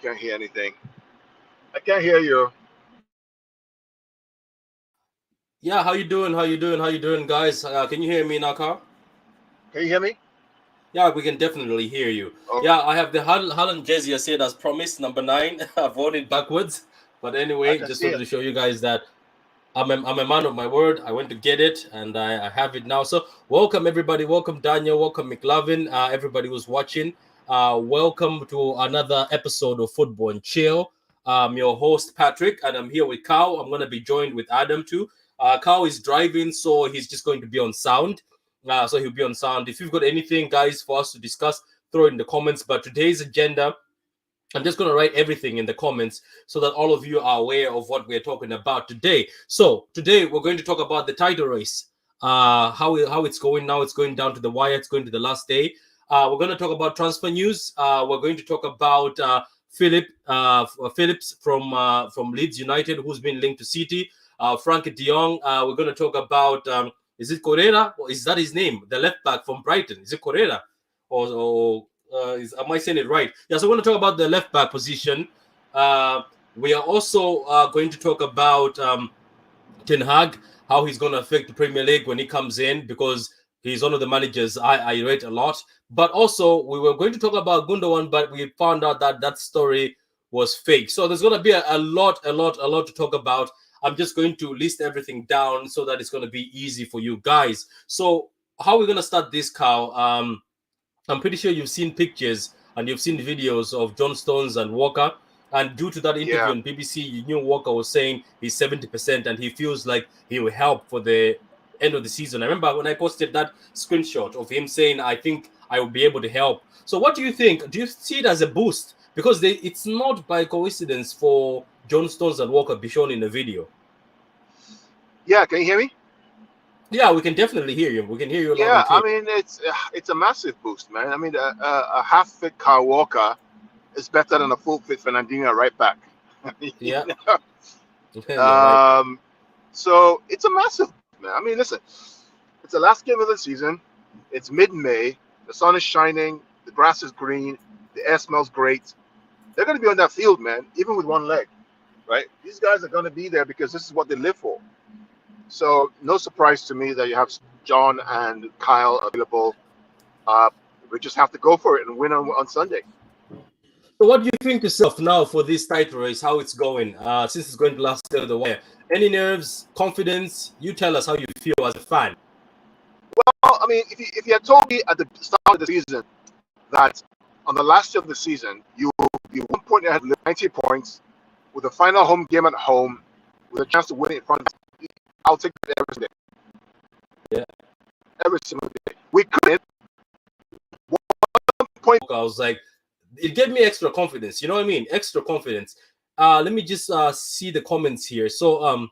Can't hear anything. I can't hear you. Yeah, how you doing? How you doing? How you doing, guys? Can you hear me now, Carl? Can you hear me? Yeah, we can definitely hear you. Okay. Yeah, I have the Holland jersey. I said as promised, number 9. I've worn it backwards, but I anyway, can just see wanted it. to show you guys that I'm a man of my word. I went to get it, and I have it now. So welcome everybody. Welcome Daniel. Welcome McLovin. Everybody who's watching. Welcome to another episode of Football and Chill. I'm your host Patrick, and I'm here with Carl. I'm gonna be joined with Adam too. Carl is driving, so he's just going to be on sound. So he'll be on sound. If you've got anything, guys, for us to discuss, throw it in the comments. But today's agenda, I'm just going to write everything in the comments so that all of you are aware of what we're talking about today. So today we're going to talk about the title race, how it's going now. It's going down to the wire. It's going to the last day. We're going to talk about transfer news. We're going to talk about Phillips from Leeds United, who's been linked to City. Frank de Jong. We're going to talk about is it Correa? Or is that his name? The left back from Brighton. Is it Correa? Or am I saying it right? Yeah, so we're going to talk about the left back position. We are also going to talk about Ten Hag, how he's going to affect the Premier League when he comes in, because he's one of the managers I rate a lot. But also, we were going to talk about Gundogan, but we found out that that story was fake. So there's going to be a lot to talk about. I'm just going to list everything down so that it's going to be easy for you guys. So how are we going to start this, Carl? I'm pretty sure you've seen pictures and you've seen videos of John Stones and Walker. And due to that interview Yeah. on BBC, you knew Walker was saying he's 70% and he feels like he will help for the end of the season. I remember when I posted that screenshot of him saying, I think I will be able to help. So what do you think? Do you see it as a boost? Because it's not by coincidence for John Stones and Walker be shown in the video. Yeah, can you hear me? Yeah, we can definitely hear you. We can hear you loud Yeah, and clear. I mean it's a massive boost, man. I mean a half-fit Kyle Walker is better than a full-fit Fernandinho right back. You Yeah, know? you're right. So it's a massive, man. I mean, listen, it's the last game of the season. It's mid-May. The sun is shining. The grass is green. The air smells great. They're going to be on that field, man, even with one leg, right? These guys are going to be there because this is what they live for. So no surprise to me that you have John and Kyle available. We just have to go for it and win on Sunday. So what do you think yourself now for this title race, how it's going, since it's going to last till the wire? Any nerves, confidence? You tell us how you feel as a fan. Well, I mean, if you had told me at the start of the season that on the last day of the season, you will be 1 point ahead with 90 points with the final home game at home with a chance to win it in front of you, I'll take it every single day. Yeah. Every single day. We couldn't. 1 point. I was like, it gave me extra confidence. You know what I mean? Extra confidence. Let me just see the comments here. So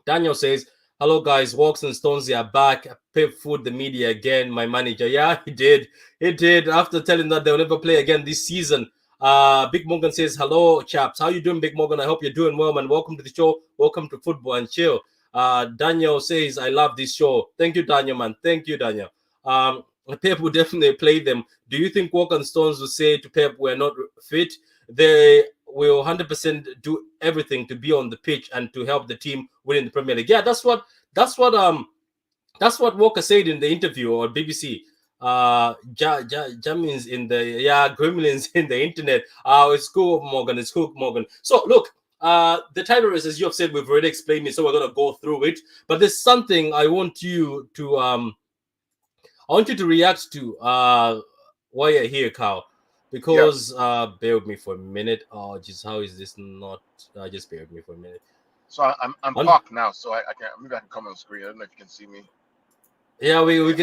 Daniel says, hello guys, Walks and Stonesy are back. Pep fooled the media again, my manager. Yeah, he did. He did. After telling that they'll never play again this season. Big Morgan says, hello chaps. How you doing, Big Morgan? I hope you're doing well, man. Welcome to the show. Welcome to Football and Chill. Daniel says, I love this show. Thank you, Daniel, man. Thank you, Daniel. Pep will definitely play them. Do you think Walker and Stones will say to Pep, we're not fit? They will 100% do everything to be on the pitch and to help the team win in the Premier League. Yeah, that's what Walker said in the interview on BBC. Jamins in the gremlins in the internet. It's cool, Morgan. It's cool, Morgan. So look, the title race, as you have said, we've already explained it, so we're gonna go through it. But there's something I want you to react to while you're here, Carl. Because bear with me for a minute. Oh, just how is this not? Just bear with me for a minute. So I'm parked now, so I can maybe I can come on screen. I don't know if you can see me. Yeah, we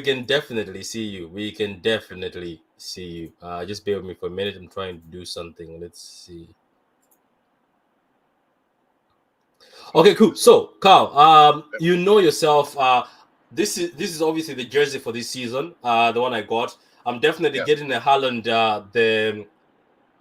can definitely see you. We can definitely see you. Just bear with me for a minute. I'm trying to do something. Let's see. Okay, cool. So, Carl, you know yourself. This is obviously the jersey for this season. The one I got. I'm definitely getting a Haaland, the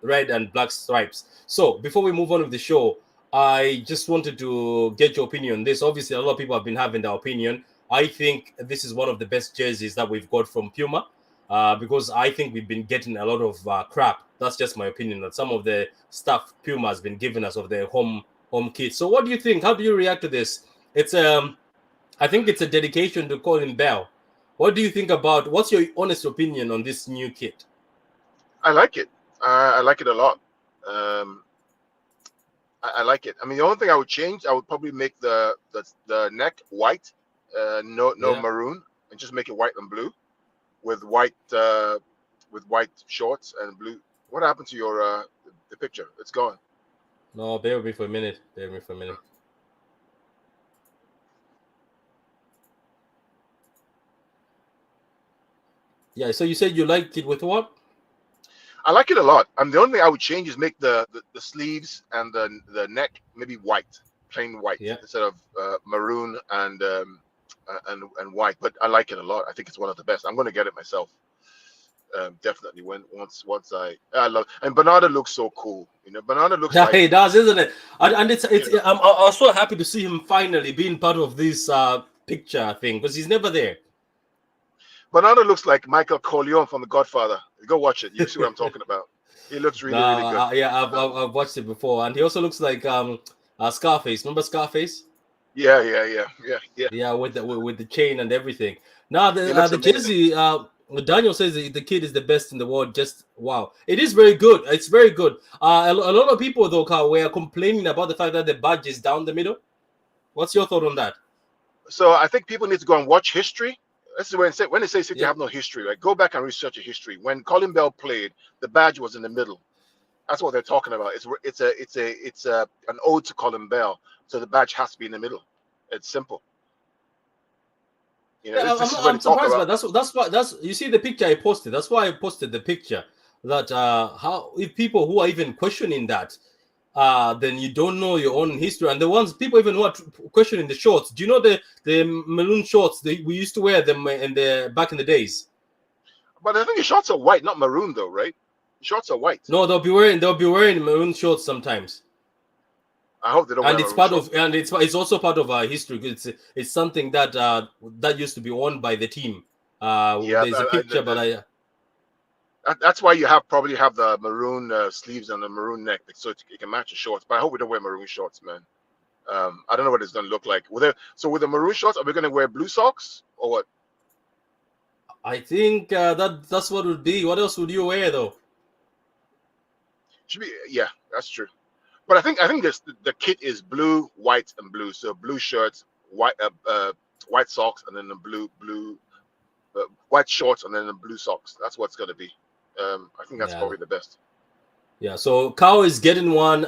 red and black stripes. So, before we move on with the show, I just wanted to get your opinion on this. Obviously, a lot of people have been having their opinion. I think this is one of the best jerseys that we've got from Puma, because I think we've been getting a lot of crap. That's just my opinion. That some of the stuff Puma has been giving us of their home kit. So, what do you think? How do you react to this? It's I think it's a dedication to Colin Bell. What do you think about? What's your honest opinion on this new kit? I like it. I like it a lot. I like it. I mean, the only thing I would change, I would probably make the neck white, no maroon, and just make it white and blue, with white shorts and blue. What happened to your the picture? It's gone. No, bear with me for a minute. Bear with me for a minute. Yeah, so you said you liked it with what? I like it a lot. And the only thing I would change is make the sleeves and the neck maybe white, plain white, instead of maroon and white. But I like it a lot. I think it's one of the best. I'm going to get it myself. Definitely once I love. And Bernardo looks so cool. You know, Bernardo looks like he does, isn't it? And it's I'm also happy to see him finally being part of this picture thing, because he's never there. Bernardo looks like Michael Corleone from The Godfather. Go watch it. You see what I'm talking about. He looks really good. I've watched it before, and he also looks like Scarface. Remember Scarface? Yeah. Yeah, with the chain and everything. Now the jersey. Daniel says the kid is the best in the world. Just wow, it is very good. It's very good. A lot of people though, Carl, were complaining about the fact that the badge is down the middle. What's your thought on that? So I think people need to go and watch history. This is when they say City have no history, right? Go back and research your history. When Colin Bell played, the badge was in the middle. That's what they're talking about. It's an ode to Colin Bell. So the badge has to be in the middle. It's simple. You know, Yeah, this is what I'm they talk surprised, about. but that's you see the picture I posted. That's why I posted the picture. That how if people who are even questioning that, then you don't know your own history. And the ones people even who are questioning the shorts. Do you know the maroon shorts? We used to wear them in the back in the days. But I think the shorts are white, not maroon, though, right? The shorts are white. No, they'll be wearing maroon shorts sometimes. I hope they don't wear And it's maroon part shorts. of and it's also part of our history. It's something that that used to be worn by the team. Yeah, There's a picture, but I that's why you probably have the maroon sleeves and the maroon neck, so it can match the shorts. But I hope we don't wear maroon shorts, man. I don't know what it's gonna look like. So with the maroon shorts, are we gonna wear blue socks or what? I think that's what it would be. What else would you wear though? Should be, yeah, that's true. But I think this the kit is blue, white, and blue. So blue shirts, white socks, and then the blue white shorts, and then the blue socks. That's what it's gonna be. I think that's Yeah, probably the best. yeah. So Cow is getting one.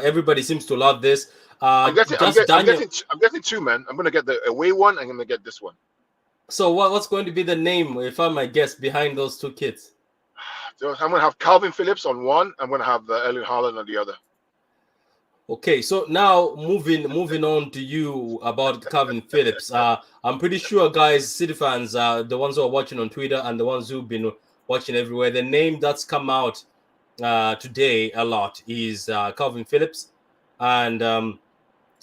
Everybody seems to love this. Just Daniel. I'm getting two, man. I'm gonna get the away one. I'm gonna get this one. So what's going to be the name, if I might guess, behind those two kits? So I'm gonna have Calvin Phillips on one. I'm gonna have Erling Haaland on the other. Okay, so now moving on to you about Calvin Phillips. I'm pretty sure, guys, City fans, the ones who are watching on Twitter and the ones who've been watching everywhere, the name that's come out today a lot is Calvin Phillips, and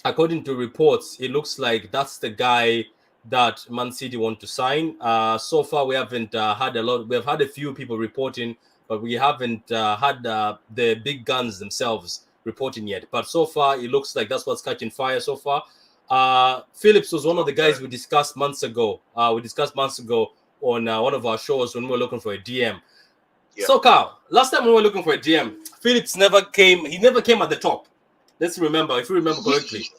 according to reports, it looks like that's the guy that Man City want to sign. So far, we haven't had a lot. We have had a few people reporting, but we haven't had the big guns themselves reporting yet. But so far, it looks like that's what's catching fire so far. Phillips was one of the guys we discussed months ago. On one of our shows when we were looking for a DM. Yeah. So, Carl, last time we were looking for a DM, Phillips never came. He never came at the top. Let's remember, if you remember correctly.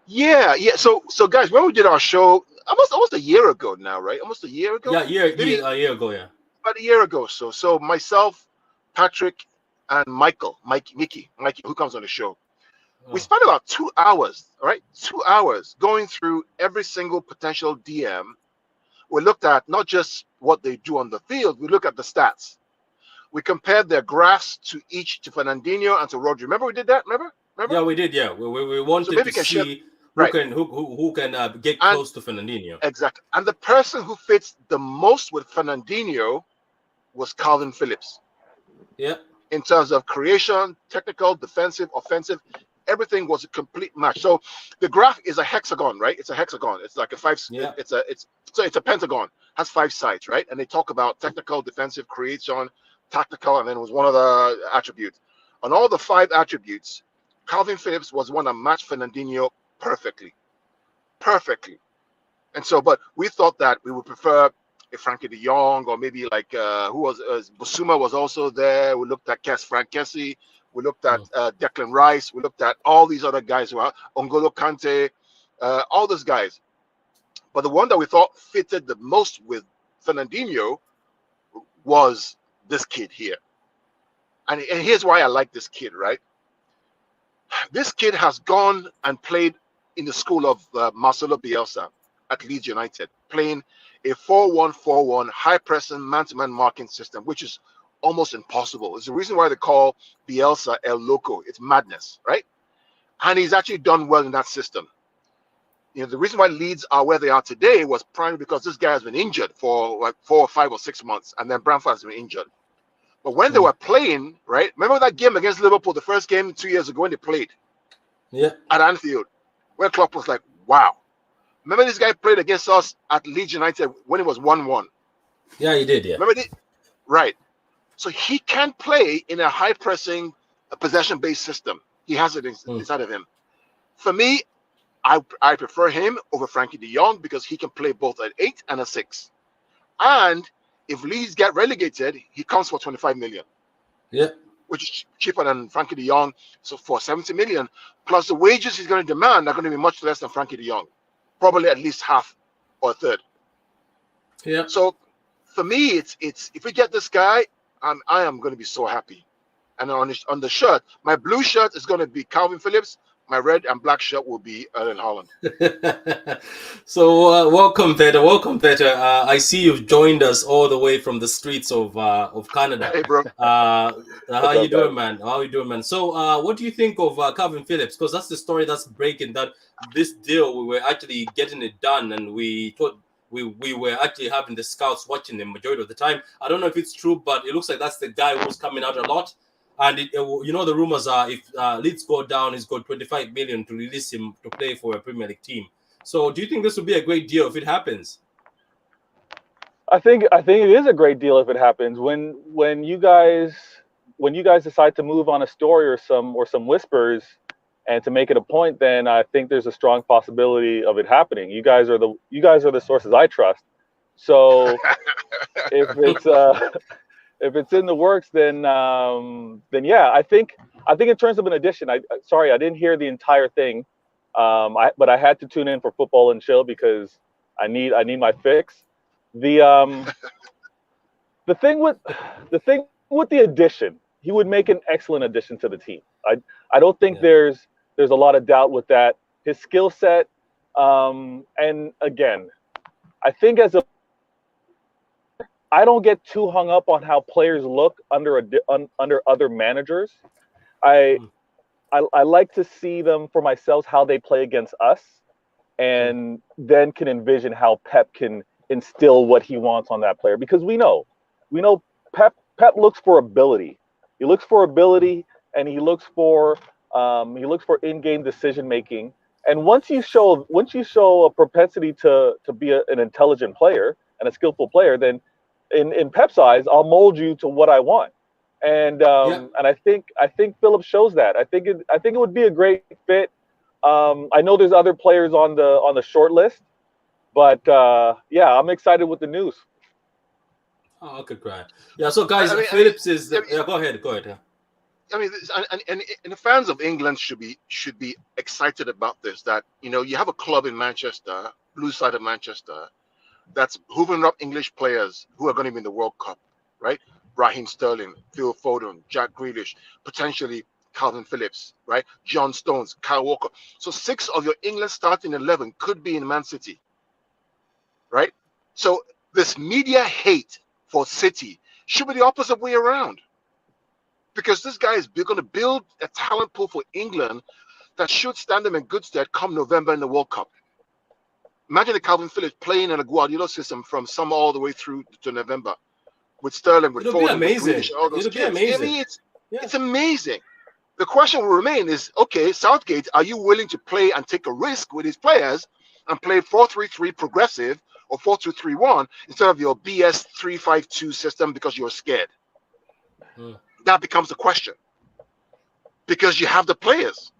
Yeah. So guys, when we did our show, almost a year ago now, right? Almost a year ago. Yeah, Maybe a year ago, yeah. about a year ago. So myself, Patrick, and Mickey, who comes on the show, we spent about 2 hours, all right? 2 hours going through every single potential DM. We looked at not just what they do on the field, we look at the stats. We compared their graphs to Fernandinho and to Rodri. Remember we did that? Remember? Yeah, we did. Yeah, we wanted to see who can get close to Fernandinho. Exactly. And the person who fits the most with Fernandinho was Calvin Phillips. Yeah. In terms of creation, technical, defensive, offensive, everything was a complete match. So the graph is a hexagon, right? It's a hexagon. It's like a five. Yeah. It's a pentagon. Has 5 sides, right? And they talk about technical, defensive, creation, tactical, and then it was one of the attributes. On all the 5 attributes, Calvin Phillips was one that matched Fernandinho perfectly. And so, but we thought that we would prefer a Frankie de Jong, or maybe like Busuma was also there. We looked at Frank Kessie. We looked at Declan Rice. We looked at all these other guys who are N'Golo Kante, all those guys. But the one that we thought fitted the most with Fernandinho was this kid here. And here's why I like this kid, right? This kid has gone and played in the school of Marcelo Bielsa at Leeds United, playing a 4-1-4-1 high-pressing man-to-man marking system, which is almost impossible. It's the reason why they call Bielsa El Loco. It's madness, right? And he's actually done well in that system. You know, the reason why Leeds are where they are today was primarily because this guy has been injured for like 4 or 5 or 6 months, and then Bramford has been injured. But when they were playing, right? Remember that game against Liverpool, the first game 2 years ago when they played? Yeah. At Anfield, where Klopp was like, wow. Remember this guy played against us at Leeds United when it was 1-1? Yeah, he did, yeah. Remember that? Right. So he can play in a high-pressing, possession-based system. He has it inside of him. For me, I prefer him over Frankie de Jong because he can play both at 8 and a 6. And if Leeds get relegated, he comes for 25 million. Yeah. Which is cheaper than Frankie de Jong. So for 70 million, plus the wages he's going to demand are going to be much less than Frankie de Jong. Probably at least half or a third. Yeah. So for me, it's if we get this guy, I am going to be so happy. and on the shirt, my blue shirt is going to be Calvin Phillips. My red and black shirt will be Erling Haaland. So welcome, Peter. Welcome, Peter. I see you've joined us all the way from the streets of Canada. Hey, bro. How you doing, man? How you doing, man? So, what do you think of Calvin Phillips? Because that's the story that's breaking. That this deal, we were actually getting it done, and we thought we were actually having the scouts watching him majority of the time. I don't know if it's true, but it looks like that's the guy who's coming out a lot. And the rumors are if Leeds go down, he's got 25 million to release him to play for a Premier League team. So, do you think this would be a great deal if it happens? I think it is a great deal if it happens. When you guys decide to move on a story or some whispers, and to make it a point, then I think there's a strong possibility of it happening. You guys are the sources I trust. So if it's in the works, then yeah, I think in terms of an addition, sorry I didn't hear the entire thing, but I had to tune in for Football and Chill because I need my fix. The thing with the addition, he would make an excellent addition to the team. I don't think there's a lot of doubt with that. His skill set, and again, I think I don't get too hung up on how players look under other managers. I like to see them for myself how they play against us, and then can envision how Pep can instill what he wants on that player, because we know Pep looks for ability. He looks for ability, and he looks for in-game decision making. And once you show a propensity to be an intelligent player and a skillful player, then in Pep's eyes, I'll mold you to what I want. And I think Phillips shows that. I think it would be a great fit. I know there's other players on the short list, but yeah, I'm excited with the news. Oh, okay, great. Yeah, so guys, Phillips is. Go ahead. Yeah. I mean, and the fans of England should be excited about this. That you have a club in Manchester, blue side of Manchester, that's hoovering up English players who are going to be in the World Cup, right? Raheem Sterling, Phil Foden, Jack Grealish, potentially Calvin Phillips, right? John Stones, Kyle Walker. So 6 of your England starting 11 could be in Man City, right? So this media hate for City should be the opposite way around, because this guy is going to build a talent pool for England that should stand them in good stead come November in the World Cup. Imagine the Calvin Phillips playing in a Guardiola system from summer all the way through to November, with Sterling, with Foden, with Grealish, all those kids. I mean, it's amazing. The question will remain is, okay, Southgate, are you willing to play and take a risk with his players and play 4-3-3 progressive or 4-2-3-1 instead of your BS 3-5-2 system because you're scared? That becomes the question, because you have the players.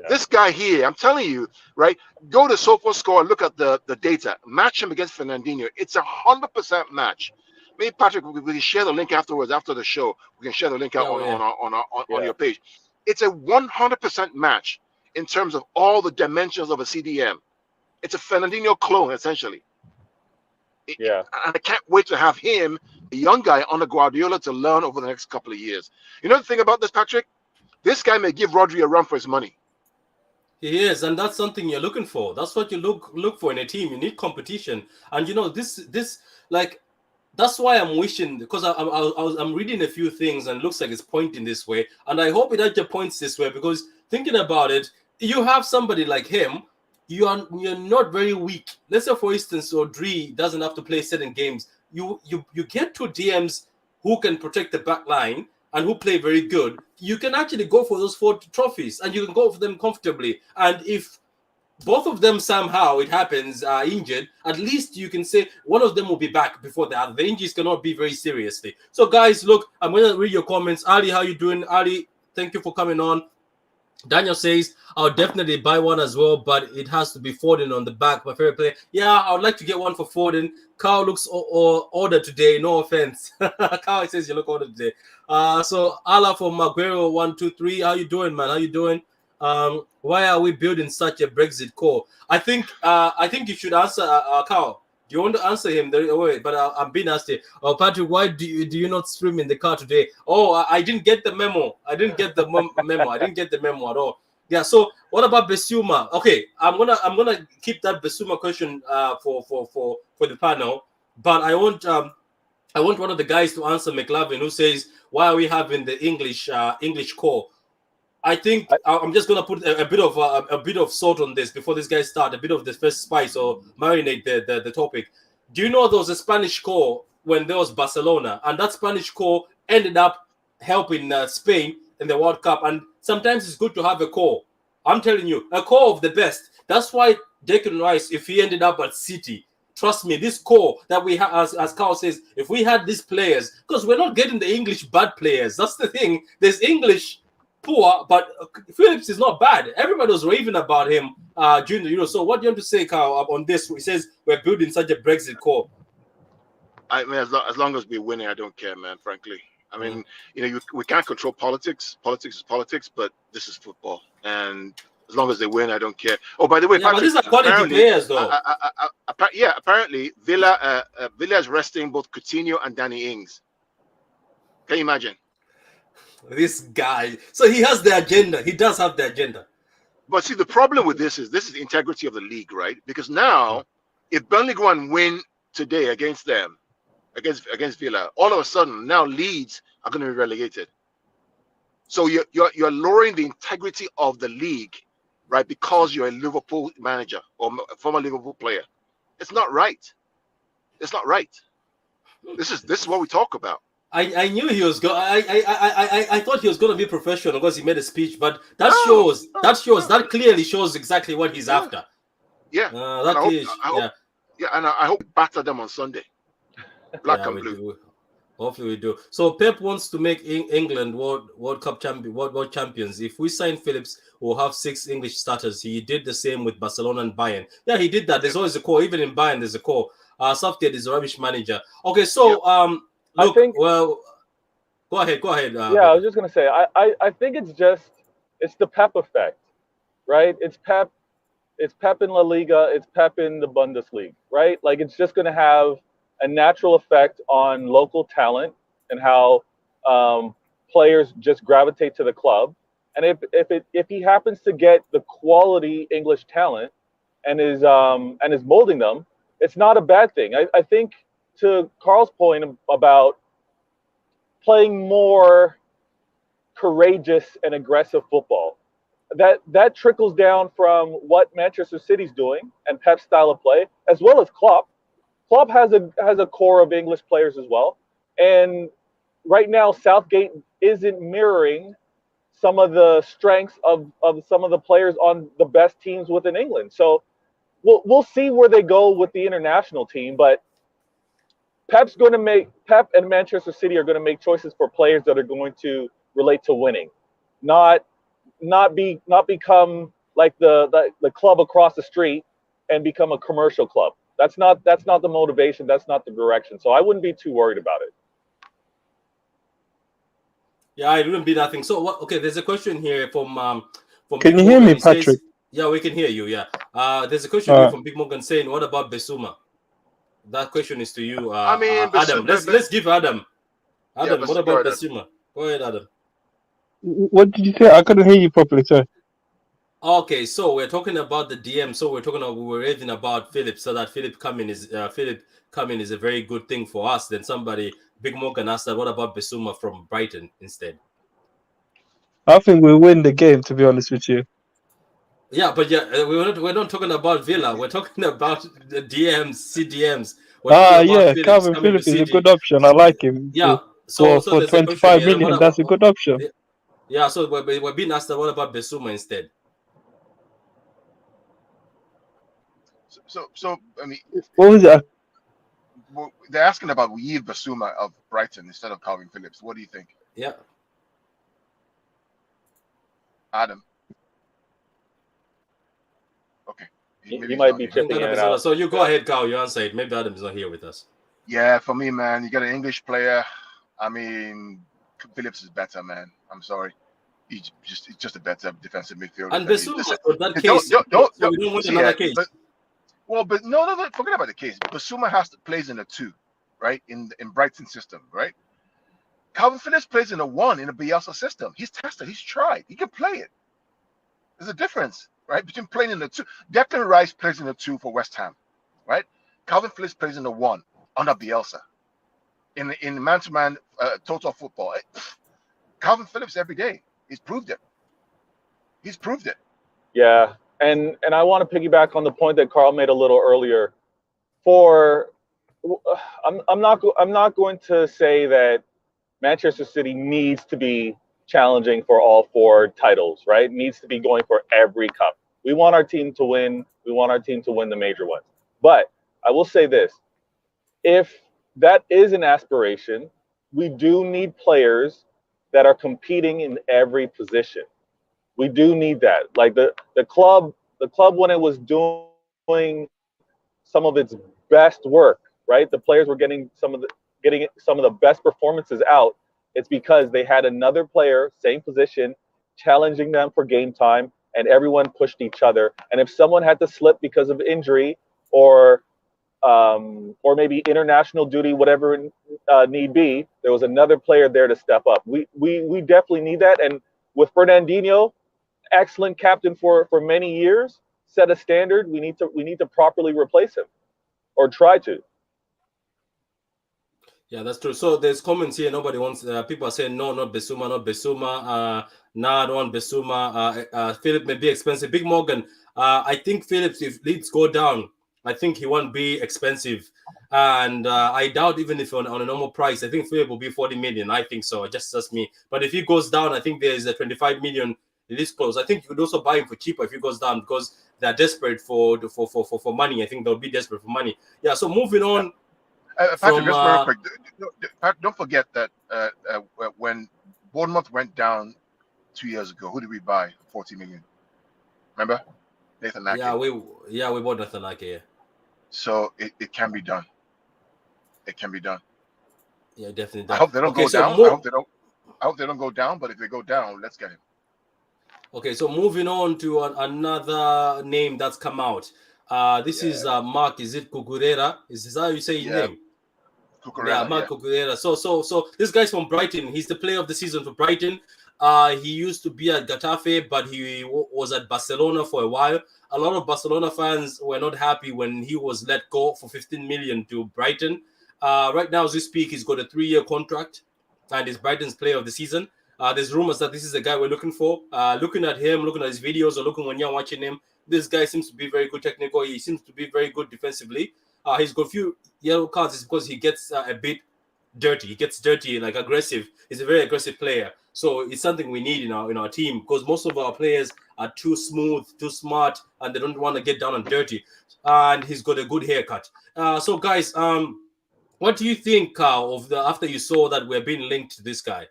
This guy here, I'm telling you, right? Go to SofaScore and look at the data. Match him against Fernandinho. It's 100% match. Maybe Patrick, we can share the link afterwards after the show. We can share the link out on your page. It's a 100% match in terms of all the dimensions of a CDM. It's a Fernandinho clone, essentially. And I can't wait to have him, a young guy, under Guardiola to learn over the next couple of years. You know the thing about this, Patrick? This guy may give Rodri a run for his money. He is, and that's something you're looking for. That's what you look for in a team. You need competition, and this like that's why I'm wishing, because I'm reading a few things and it looks like it's pointing this way, and I hope it actually points this way, because thinking about it, you have somebody like him. You're not very weak. Let's say, for instance, Rodri doesn't have to play certain games. You get two DMs who can protect the back line and who play very good. You can actually go for those 4 trophies, and you can go for them comfortably. And if both of them somehow it happens are injured, at least you can say one of them will be back before the other. The injuries cannot be very seriously. So guys, look, I'm going to read your comments. Ali, how you doing? Ali, thank you for coming on. Daniel says, I'll definitely buy one as well, but it has to be Foden on the back, my favorite player. Yeah, I would like to get one for Foden. Carl looks older today, no offense. Carl says you look older today. So Allah for Maguero 123. How you doing, man? How you doing? Why are we building such a Brexit core? I think you should answer, Carl. Do you want to answer him? Wait, but I'm being asked here. Oh, Patrick, why do you not stream in the car today? Oh, I didn't get the memo. I didn't get the memo. I didn't get the memo at all. Yeah. So what about Besuma? Okay, I'm gonna keep that Besuma question for the panel, but I want one of the guys to answer McLovin, who says, why are we having the English core? I think I'm just gonna put a bit of salt on this before these guys start, a bit of the first spice or marinate the topic. Do you know there was a Spanish core when there was Barcelona, and that Spanish core ended up helping Spain in the World Cup? And sometimes it's good to have a core. I'm telling you, a core of the best. That's why Declan Rice, if he ended up at City, trust me, this core that we have, as Carl says, if we had these players, because we're not getting the English bad players. That's the thing. There's English poor, but Phillips is not bad. Everybody was raving about him during the Euro. So what do you want to say, Carl, on this? He says we're building such a Brexit core. I mean, as long as we're winning, I don't care, man, frankly. I mean, we can't control politics. Politics is politics, but this is football. And as long as they win, I don't care. Oh, by the way, yeah, Patrick, but these are quality players, though. Apparently, Villa is resting both Coutinho and Danny Ings. Can you imagine? This guy. So he has the agenda. He does have the agenda. But see, the problem with this is the integrity of the league, right? Because now, if Burnley go and win today against them, against Villa, all of a sudden now Leeds are going to be relegated. So you're lowering the integrity of the league, right? Because you're a Liverpool manager or a former Liverpool player. It's not right. It's not right. This is what we talk about. I knew he was going. I thought he was going to be professional because he made a speech, but that clearly shows exactly what he's after. Yeah, and I hope we batter them on Sunday. Black and blue. Hopefully we do. So Pep wants to make England World Cup world champions. If we sign Phillips, we'll have 6 English starters. He did the same with Barcelona and Bayern. Yeah, he did that. There's always a core. Even in Bayern, there's a core. Southgate is a rubbish manager. Okay, so look, I think, well, go ahead. I was just gonna say, I think it's the Pep effect, right? It's Pep in La Liga, it's Pep in the Bundesliga, right? Like it's just gonna have a natural effect on local talent and how players just gravitate to the club. And if he happens to get the quality English talent and is molding them, it's not a bad thing. I think, to Carl's point about playing more courageous and aggressive football, that trickles down from what Manchester City's doing and Pep's style of play, as well as Klopp. Klopp has a core of English players as well, and right now Southgate isn't mirroring some of the strengths of some of the players on the best teams within England. So we'll see where they go with the international team, but Pep and Manchester City are going to make choices for players that are going to relate to winning, not become like the club across the street and become a commercial club. That's not the motivation. That's not the direction. So I wouldn't be too worried about it. Yeah, I wouldn't be nothing. So what? Okay, there's a question here from. Can you hear me, Patrick? Yeah, we can hear you. Yeah. There's a question here from Big Morgan saying, "What about Besuma?" That question is to you, Adam. Let's give Adam. Adam, what about Besuma? Go ahead, Adam. What did you say? I couldn't hear you properly, sir. Okay, so we're talking about the DM. So we were reading about Phillips, so that Philip coming is a very good thing for us. Then somebody, Big Morgan, asked that, what about Besuma from Brighton instead? I think we'll win the game, to be honest with you. Yeah, but we're not talking about Villa. We're talking about the DMs, CDMs. Calvin Phillips is a good option. I like him. Yeah, for 25 million, that's a good option. Yeah, so we're being asked that, what about Besuma instead? So I mean, what was that? They're asking about Yves Bissouma of Brighton instead of Calvin Phillips. What do you think? Yeah, Adam. Okay, he might be chipping in and out. So you go ahead, Carl. You answer it. Maybe Adam is not here with us. Yeah, for me, man, you got an English player. I mean, Phillips is better, man. I'm sorry. He's just a better defensive midfielder. And Besuma, for that case, we don't want another case. Well, but no. Forget about the case. Basuma plays in a 2, right? In Brighton system, right? Calvin Phillips plays in a 1 in the Bielsa system. He's tested. He's tried. He can play it. There's a difference, right, between playing in the 2. Declan Rice plays in the 2 for West Ham, right? Calvin Phillips plays in the 1 under Bielsa. In man-to-man total football, Calvin Phillips every day. He's proved it. Yeah, and I want to piggyback on the point that Carl made a little earlier. I'm not going to say that Manchester City needs to be challenging for all 4 titles, right? Needs to be going for every cup. We want our team to win. We want our team to win the major ones. But I will say this: if that is an aspiration, we do need players that are competing in every position. We do need that. Like the club when it was doing some of its best work, right? The players were getting some of the best performances out. It's because they had another player, same position, challenging them for game time, and everyone pushed each other. And if someone had to slip because of injury or maybe international duty, whatever need be, there was another player there to step up. We definitely need that. And with Fernandinho, excellent captain for many years, set a standard. We need to properly replace him, or try to. Yeah, that's true. So there's comments here. Nobody wants. People are saying no, not Besuma, not Besuma. Nah, I don't want Besuma. Philip may be expensive. Big Morgan. I think Phillips, if Leeds go down, I think he won't be expensive. And I doubt even if on a normal price, I think Philip will be 40 million. I think so. Just me. But if he goes down, I think there's a 25 million release clause. I think you could also buy him for cheaper if he goes down because they're desperate for money. I think they'll be desperate for money. Yeah. So moving on. Patrick, just very quick. Don't forget that when Bournemouth went down 2 years ago, who did we buy for 40 million? Remember? Nathan Ake. Yeah, we bought Nathan Ake. Yeah. So it can be done. It can be done. Yeah, definitely. I hope they don't go down. I hope they don't go down. But if they go down, let's get him. Okay, so moving on to another name that's come out. This is Mark. Is it Cucurella? Is this how you say his name? Cucurella, yeah, Mark Cucurella. So this guy's from Brighton. He's the player of the season for Brighton. He used to be at Getafe, but he was at Barcelona for a while. A lot of Barcelona fans were not happy when he was let go for 15 million to Brighton. Right now, as we speak, he's got a 3-year contract and is Brighton's player of the season. There's rumors that this is the guy we're looking for. Looking at him, looking at his videos, or looking when you're watching him, this guy seems to be very good technical. He seems to be very good defensively. He's got a few yellow cards because he gets a bit dirty. He gets dirty, like aggressive. He's a very aggressive player. So it's something we need in our team because most of our players are too smooth, too smart, and they don't want to get down and dirty. And he's got a good haircut. So guys, what do you think of after you saw that we're being linked to this guy?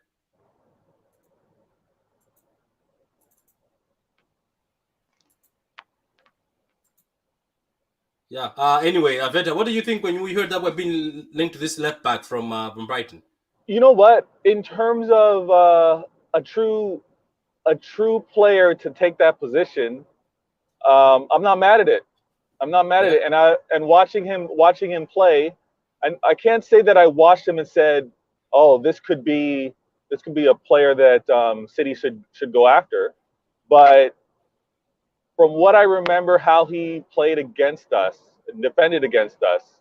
Yeah. Anyway, Aveta, what do you think when we heard that we're being linked to this left back from Brighton? You know what? In terms of a true player to take that position, I'm not mad at it. I'm not mad at it. And watching him play, and I can't say that I watched him and said, "Oh, this could be a player that City should go after," but from what I remember, how he played against us and defended against us,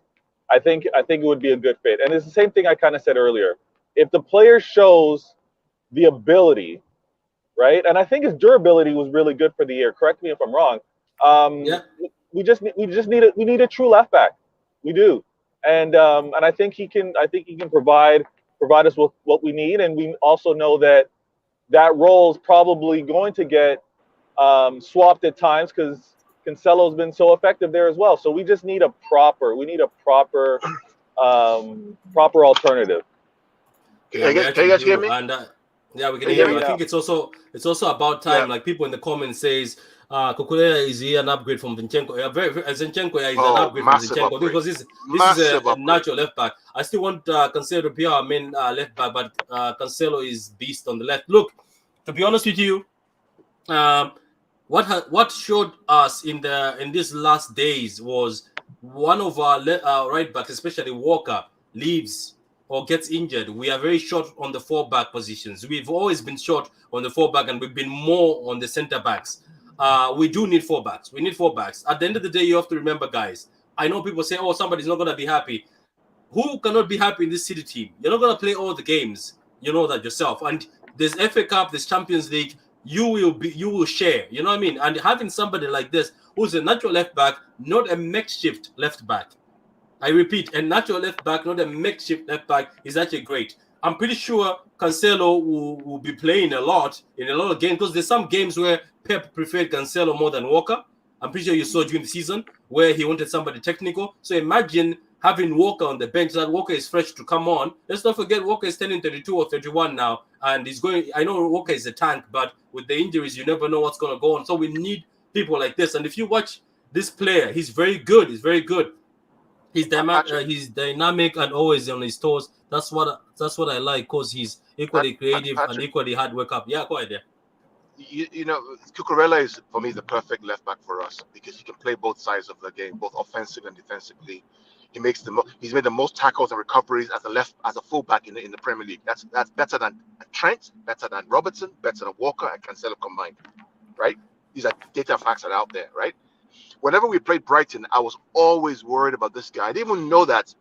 I think it would be a good fit. And it's the same thing I kind of said earlier. If the player shows the ability, right, and I think his durability was really good for the year. Correct me if I'm wrong. We need a true left back. We do, and I think he can provide us with what we need. And we also know that role is probably going to get swapped at times because Cancelo's been so effective there as well. So we just need a proper alternative. Can you guys hear me? And yeah, we can hear you. I think it's also about time. Like people in the comments says, Cucurella is an upgrade from Zinchenko. Zinchenko is an upgrade from Zinchenko because this is a natural left back. I still want Cancelo to be our main left back, but Cancelo is beast on the left. Look, to be honest with you, what showed us in these last days was one of our right backs, especially Walker, leaves or gets injured. We are very short on the 4-back positions. We've always been short on the 4-back, and we've been more on the center backs. We do need 4-backs. We need 4-backs. At the end of the day, you have to remember, guys. I know people say, "Oh, somebody's not going to be happy." Who cannot be happy in this City team? You're not going to play all the games. You know that yourself. And there's FA Cup, there's Champions League. You will share. You know what I mean? And having somebody like this who's a natural left back, not a makeshift left back. I repeat, a natural left back, not a makeshift left back, is actually great. I'm pretty sure Cancelo will be playing a lot in a lot of games, because there's some games where Pep preferred Cancelo more than Walker. I'm pretty sure you saw during the season where he wanted somebody technical. So imagine having Walker on the bench, that Walker is fresh to come on. Let's not forget Walker is turning 32 or 31 now, and he's going. I know Walker is a tank, but with the injuries, you never know what's going to go on. So we need people like this. And if you watch this player, he's very good. He's very good. He's dynamic and always on his toes. That's what I like, because he's equally creative and equally hard work up. Yeah, go ahead there. You know, Cucurella is, for me, the perfect left back for us, because he can play both sides of the game, both offensive and defensively. He's made the most tackles and recoveries as a fullback in the Premier League. That's better than Trent, better than Robertson, better than Walker and Cancelo combined, right? These are data facts that are out there, right? Whenever we played Brighton, I was always worried about this guy. I didn't even know that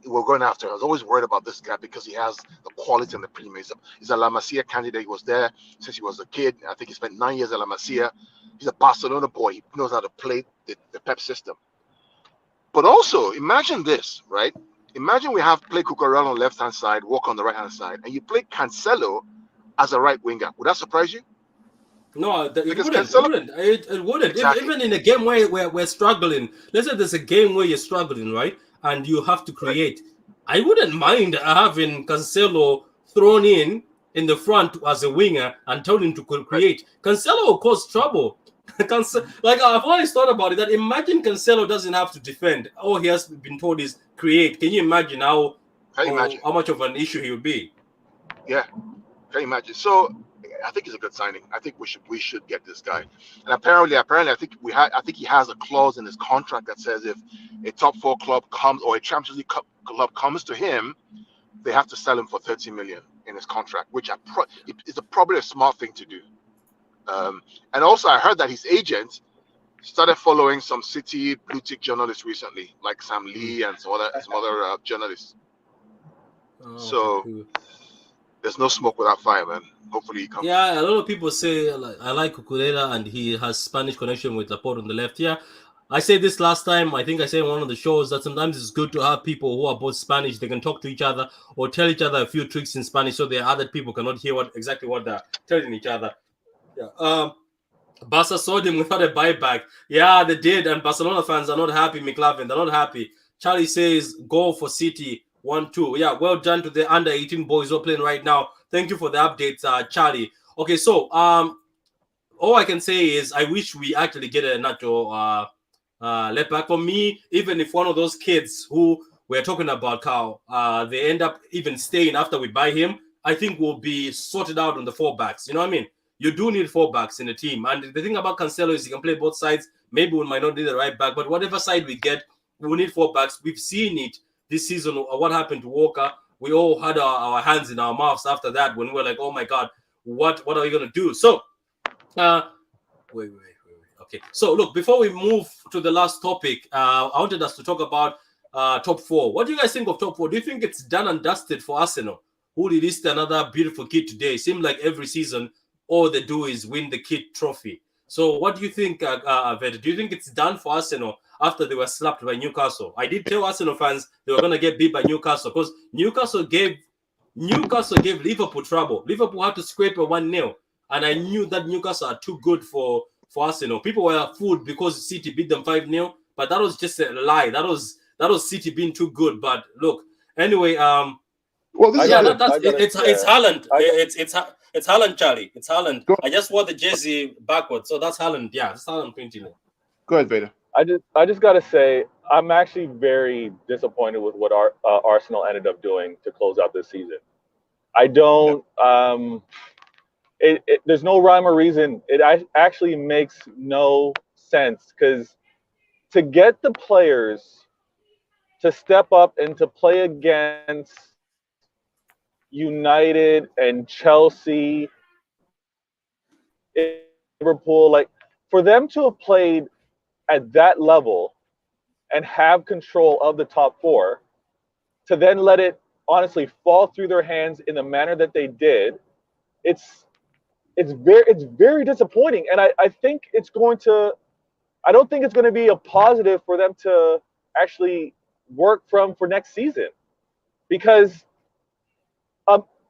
we were going after. I was always worried about this guy because he has the quality and the premium. He's a La Masia candidate. He was there since he was a kid. I think he spent 9 years at La Masia. He's a Barcelona boy. He knows how to play the Pep system. But also, imagine this, right? Imagine we play Cucurella on the left-hand side, Walker on the right-hand side, and you play Cancelo as a right winger. Would that surprise you? No, it wouldn't. It wouldn't. Exactly. Even in a game where we're struggling, let's say there's a game where you're struggling, right? And you have to create. Right. I wouldn't mind having Cancelo thrown in the front as a winger and telling him to create. Right. Cancelo will cause trouble. Like, I've always thought about it, that imagine Cancelo doesn't have to defend. All he has been told is create. Can you imagine how much of an issue he would be? Yeah, can you imagine? So I think it's a good signing. I think we should get this guy. And apparently, I think he has a clause in his contract that says if a top 4 club comes, or a Champions League club comes to him, they have to sell him for 30 million in his contract, which is probably a smart thing to do. And also, I heard that his agent started following some City blue tick journalists recently, like Sam Lee and some other journalists. So there's no smoke without fire, man. Hopefully he comes. Yeah, a lot of people say I like Cucurella and he has Spanish connection with Laporte on the left. Yeah, I said this last time. I think I said in one of the shows that sometimes it's good to have people who are both Spanish. They can talk to each other or tell each other a few tricks in Spanish, so the other people cannot hear exactly what they're telling each other. Yeah. Barca sold him without a buyback. Yeah, they did, and Barcelona fans are not happy. McLaren, they're not happy. Charlie says, "Go for City 1-2." Yeah, well done to the under 18 boys who are playing right now. Thank you for the updates, Charlie. Okay, so all I can say is I wish we actually get a natural left back. For me, even if one of those kids who we're talking about, Carl, they end up even staying after we buy him, I think we'll be sorted out on the 4 backs. You know what I mean? You do need 4 backs in the team. And the thing about Cancelo is he can play both sides. Maybe we might not need the right back, but whatever side we get, we need 4 backs. We've seen it this season. What happened to Walker? We all had our hands in our mouths after that when we were like, oh my God, what are we going to do? So, wait. Okay. So, look, before we move to the last topic, I wanted us to talk about top 4. What do you guys think of top 4? Do you think it's done and dusted for Arsenal, who released another beautiful kit today? It seemed like every season, all they do is win the kit trophy. So what do you think, Ved? Do you think it's done for Arsenal after they were slapped by Newcastle? I did tell Arsenal fans they were going to get beat by Newcastle because Newcastle gave Liverpool trouble. Liverpool had to scrape a 1-0. And I knew that Newcastle are too good for Arsenal. People were fooled because City beat them 5-0. But that was just a lie. That was City being too good. But look, anyway, well, this it's Haaland. It's Haaland, Charlie. It's Haaland. I just wore the jersey backwards, so that's Haaland. Yeah, it's Haaland printing it. Go ahead, Vader. I just gotta say I'm actually very disappointed with what Arsenal ended up doing to close out this season. I don't. There's no rhyme or reason. It actually makes no sense because to get the players to step up and to play against United and Chelsea, Liverpool, like for them to have played at that level and have control of the top four, to then let it honestly fall through their hands in the manner that they did, it's very disappointing. And I think it's going to, I don't think it's going to be a positive for them to actually work from for next season, because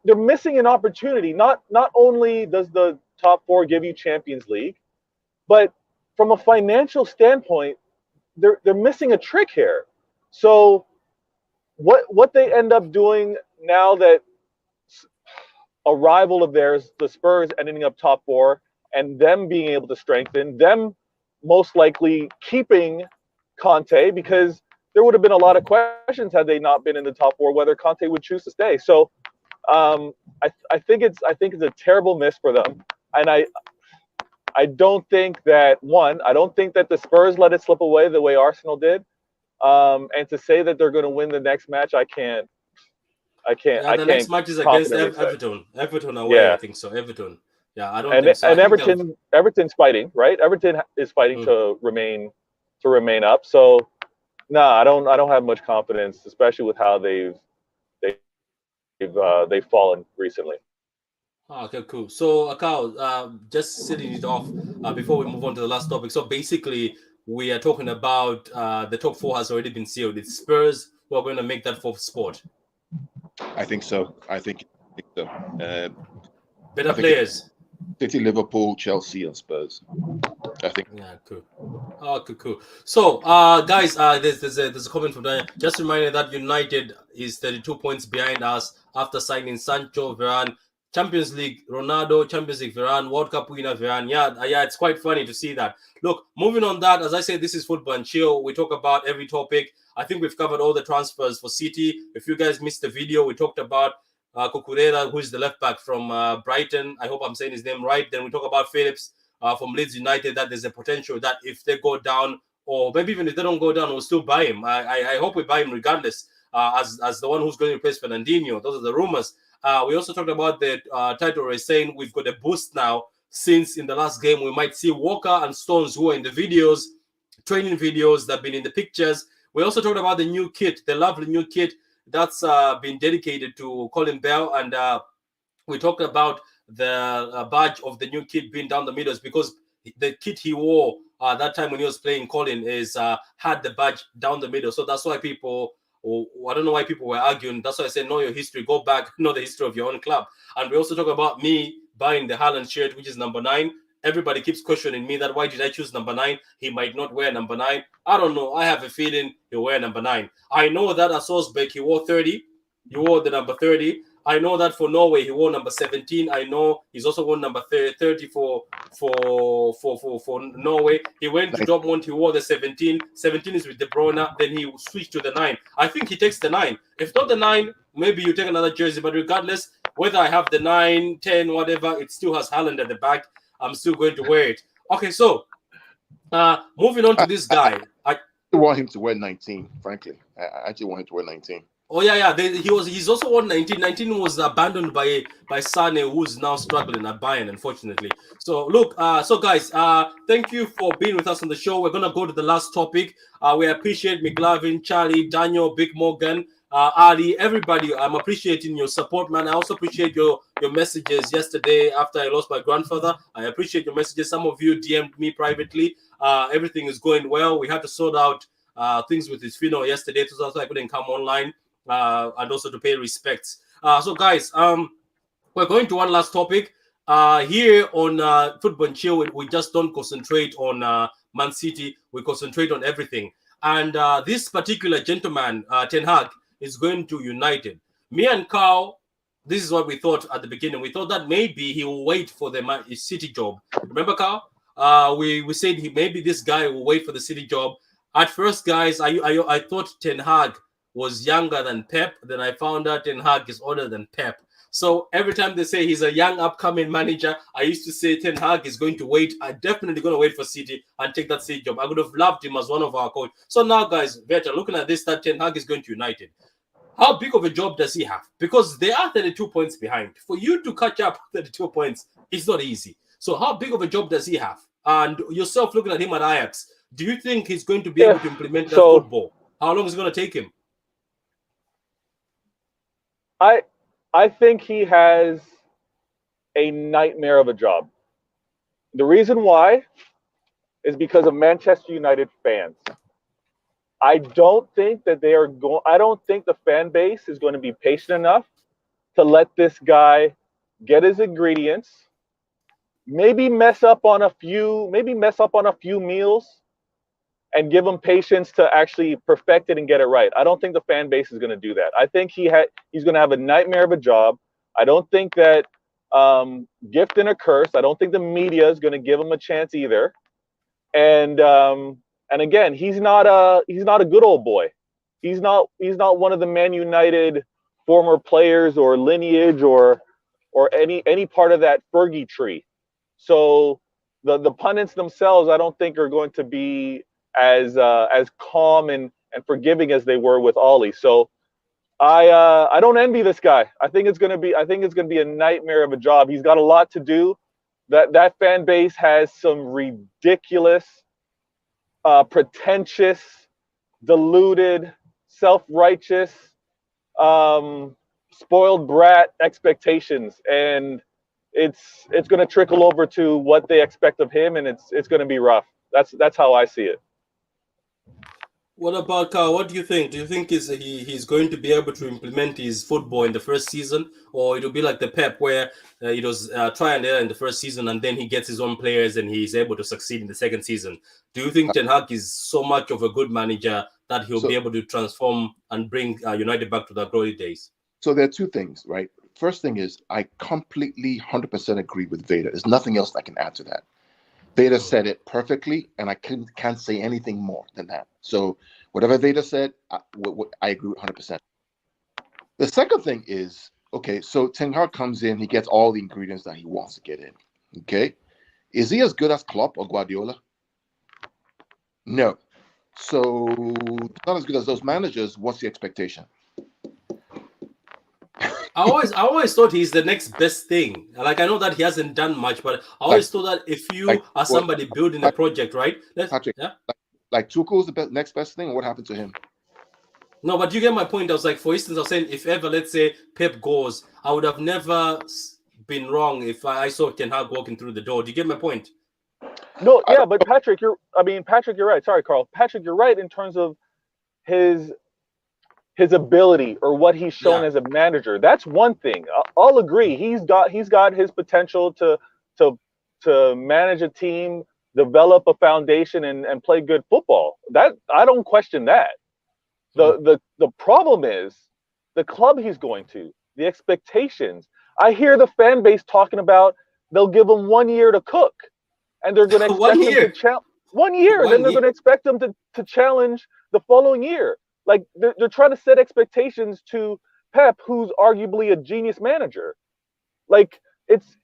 they're missing an opportunity. Not only does the top four give you Champions League, but from a financial standpoint, they're missing a trick here. So what they end up doing now that a rival of theirs, the Spurs, ending up top four, and them being able to strengthen, them most likely keeping Conte, because there would have been a lot of questions had they not been in the top four whether Conte would choose to stay. So I think it's a terrible miss for them, and I don't think that the Spurs let it slip away the way Arsenal did, and to say that they're going to win the next match, I can't. Yeah, the next match is against Everton. Everton away, yeah. I think so. Everton. Yeah, I don't think so. And Everton's fighting, right? Everton is fighting to remain up. So, I don't have much confidence, especially with how they've fallen recently. Okay, cool. So, Akao, just setting it off before we move on to the last topic. So, basically, we are talking about the top four has already been sealed. It's Spurs who are going to make that fourth spot. I think so. Better players. City, Liverpool, Chelsea, and Spurs. I think. Yeah, cool. Okay, cool. So, guys, there's a comment from Daniel. Just reminding that United is 32 points behind us after signing Sancho, Varane, Champions League Ronaldo, Champions League Varane, World Cup winner Varane. Yeah, it's quite funny to see that. Look, moving on that, as I said, this is Football and Chill. We talk about every topic. I think we've covered all the transfers for City. If you guys missed the video, we talked about Cucurella, who is the left back from Brighton. I hope I'm saying his name right. Then we talk about Phillips from Leeds United, that there's a potential that if they go down, or maybe even if they don't go down, we'll still buy him. I hope we buy him regardless, as the one who's going to replace Fernandinho. Those are the rumors. We also talked about the title race, saying we've got a boost now, since in the last game we might see Walker and Stones, who are in the videos, training videos that have been in the pictures. We also talked about the new kit, the lovely new kit that's been dedicated to Colin Bell, and we talked about the badge of the new kit being down the middle, because the kit he wore that time when he was playing Colin had the badge down the middle. So that's why people, I don't know why people were arguing. That's why I said know your history, go back, know the history of your own club. And we also talk about me buying the Haaland shirt, which is number 9. Everybody keeps questioning me that why did I choose number 9? He might not wear number 9. I don't know. I have a feeling he'll wear number 9. I know that at Solsbeck he wore 30. He wore the number 30. I know that for Norway he wore number 17. I know he's also worn number 30 for Norway. He went to Dortmund. He wore the 17. 17 is with De Bruyne. Then he switched to the 9. I think he takes the 9. If not the 9, maybe you take another jersey. But regardless, whether I have the 9, 10, whatever, it still has Haaland at the back. I'm still going to wear it. Okay, so moving on to this guy. I want him to wear 19, frankly. I actually want him to wear 19. Oh, yeah. He's also worn 19. 19 was abandoned by Sane, who's now struggling at Bayern, unfortunately. So, look, guys, thank you for being with us on the show. We're going to go to the last topic. We appreciate McLavin, Charlie, Daniel, Big Morgan, Ali, everybody. I'm appreciating your support, man. I also appreciate your messages yesterday after I lost my grandfather. I appreciate your messages. Some of you DM'd me privately. Everything is going well. We had to sort out things with his funeral yesterday, so that's why I couldn't come online, and also to pay respects. So, guys, we're going to one last topic. Here on Football and Chill, we just don't concentrate on Man City. We concentrate on everything. And this particular gentleman, Ten Hag, is going to United. Me and Carl, this is what we thought at the beginning. We thought that maybe he will wait for the City job. Remember, Carl? We said maybe this guy will wait for the City job. At first, guys, I thought Ten Hag was younger than Pep. Then I found out Ten Hag is older than Pep. So every time they say he's a young upcoming manager, I used to say Ten Hag is going to wait. I'm definitely going to wait for City and take that City job. I would have loved him as one of our coach. So now, guys, Veta, looking at this, that Ten Hag is going to United. How big of a job does he have? Because they are 32 points behind. For you to catch up 32 points, it's not easy. So how big of a job does he have? And yourself looking at him at Ajax, do you think he's going to be able to implement that football? How long is it going to take him? I think he has a nightmare of a job. The reason why is because of Manchester United fans. I don't think that I don't think the fan base is going to be patient enough to let this guy get his ingredients, maybe mess up on a few meals, and give him patience to actually perfect it and get it right. I don't think the fan base is going to do that. I think he's going to have a nightmare of a job. I don't think that gift and a curse. I don't think the media is going to give him a chance either. And again, he's not a good old boy. He's not one of the Man United former players or lineage or any part of that Fergie tree. So the pundits themselves, I don't think are going to be as calm and forgiving as they were with Ollie. So I don't envy this guy. I think it's gonna be a nightmare of a job. He's got a lot to do. That fan base has some ridiculous, pretentious, deluded, self-righteous, spoiled brat expectations, and it's going to trickle over to what they expect of him, and it's going to be rough. That's how I see it. What about Carl? What do you think? Do you think he's going to be able to implement his football in the first season, or it'll be like the Pep where it was try and error in the first season, and then he gets his own players and he's able to succeed in the second season? Do you think Ten Hag is so much of a good manager that he'll be able to transform and bring United back to their glory days? So there are two things, right? First thing is I completely 100% agree with Vader. There's nothing else I can add to that. Vader said it perfectly, and I can't say anything more than that. So whatever Vader said, I agree 100%. The second thing is, okay, so Ten Hag comes in, he gets all the ingredients that he wants to get in. Okay, is he as good as Klopp or Guardiola? No. So not as good as those managers. What's the expectation? I always thought he's the next best thing. Like, I know that he hasn't done much, but I always thought that if you are somebody building a project, right? Patrick, like Tuchel's the next best thing. What happened to him? No, but you get my point. I was like, for instance, I was saying if ever, let's say, Pep goes, I would have never been wrong if I saw Ten Hag walking through the door. Do you get my point? No, yeah, but Patrick, you're right. Sorry, Carl. Patrick, you're right in terms of his ability or what he's shown as a manager. That's one thing. I'll agree. He's got his potential to manage a team, develop a foundation, and play good football. That I don't question that. The problem is the club he's going to, the expectations. I hear the fan base talking about they'll give him 1 year to cook, and they're going to expect him to challenge 1 year. Then they're going to expect him to challenge the following year. Like they're trying to set expectations to Pep, who's arguably a genius manager. Like it's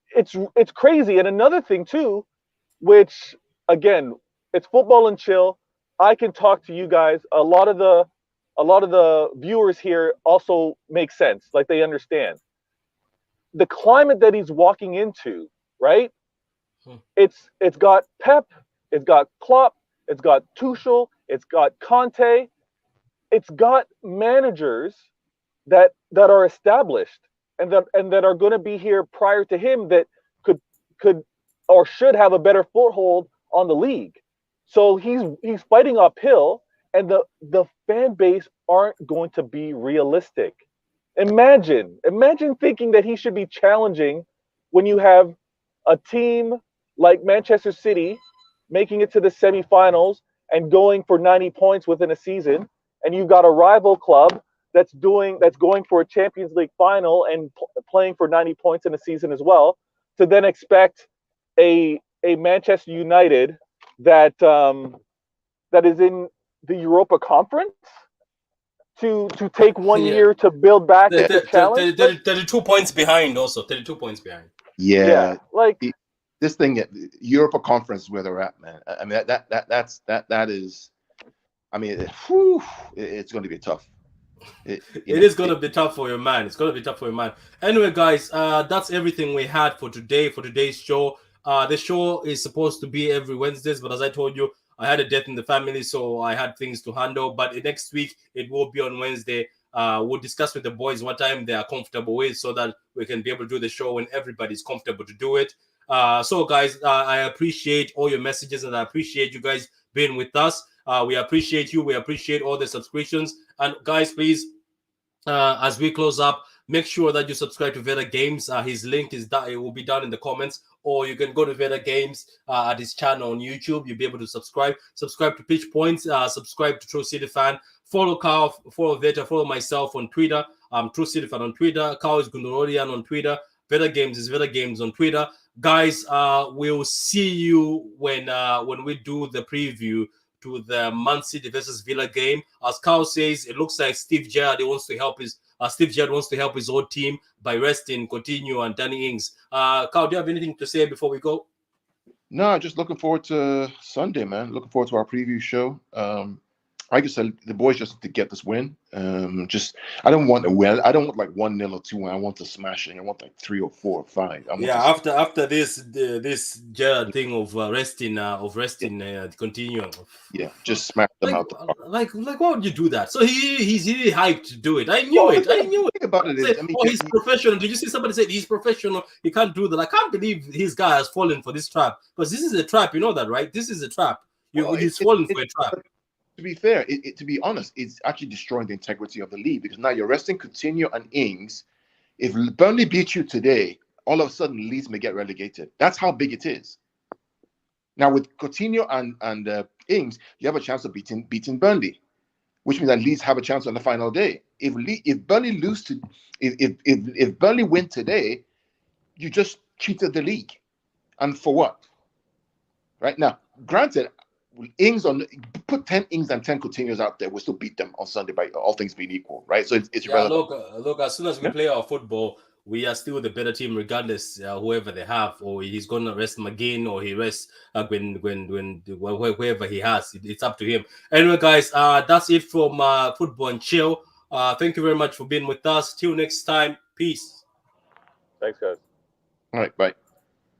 crazy. And another thing too, which again, it's football and chill. I can talk to you guys. A lot of the viewers here also make sense. Like they understand the climate that he's walking into. Right? It's got Pep. It's got Klopp. It's got Tuchel. It's got Conte. It's got managers that are established and that are going to be here prior to him that could or should have a better foothold on the league. So he's fighting uphill, and the fan base aren't going to be realistic. Imagine thinking that he should be challenging when you have a team like Manchester City making it to the semifinals and going for 90 points within a season. And you've got a rival club that's going for a Champions League final and playing for 90 points in a season as well, to then expect a Manchester United that is in the Europa Conference. to take 1 year to build back and to challenge. 32 points behind. Also, 32 points behind. Yeah, like this thing, Europa Conference is where they're at, man. I mean, that is. I mean, it's going to be tough. It is going to be tough for your man. It's going to be tough for your man. Anyway, guys, that's everything we had for today, for today's show. The show is supposed to be every Wednesdays, but as I told you, I had a death in the family, so I had things to handle. But next week, it will be on Wednesday. We'll discuss with the boys what time they are comfortable with so that we can be able to do the show when everybody's comfortable to do it. So, guys, I appreciate all your messages and I appreciate you guys being with us. We appreciate you. We appreciate all the subscriptions. And, guys, please, as we close up, make sure that you subscribe to Veda Games. His link is that it will be down in the comments, or you can go to Veda Games at his channel on YouTube. You'll be able to subscribe to Pitch Points, subscribe to True City Fan, follow Carl, follow Veda, follow myself on Twitter. True City Fan on Twitter. Carl is Gundogan on Twitter. Veda Games is Veda Games on Twitter. Guys, we'll see you when we do the preview to the Man City versus Villa game. As Carl says, it looks like Steve Gerrard wants to help his old team by resting Coutinho and Danny Ings. Carl, do you have anything to say before we go? No, just looking forward to Sunday, man. Looking forward to our preview show. Like I said, the boys just need to get this win. I don't want a win. I don't want like 1-0 or 2-1. I want to smash it. I want like 3 or 4 or 5. After this Gerrard thing of resting continue. Yeah, just smash them out. Like why would you do that? So he's really hyped to do it. I knew it. Think about it. He's professional. Did you see somebody say he's professional? He can't do that. I can't believe his guy has fallen for this trap, because this is a trap. You know that, right? This is a trap. He's fallen for a trap. To be fair, to be honest, it's actually destroying the integrity of the league, because now you're resting Coutinho and Ings. If Burnley beat you today, all of a sudden Leeds may get relegated. That's how big it is. Now with Coutinho and Ings, you have a chance of beating Burnley, which means that Leeds have a chance on the final day. If Burnley if Burnley win today, you just cheated the league, and for what? Right now, granted, put 10 Ings and 10 Coutinhos out there, we'll still beat them on Sunday by all things being equal, right? So it's relevant. Look, as soon as we play our football, we are still the better team, regardless whoever they have, or he's gonna rest McGinn, or he rests whoever he has. It's up to him. Anyway, guys, that's it from Football and Chill. Thank you very much for being with us. Till next time, peace. Thanks, guys. All right, bye.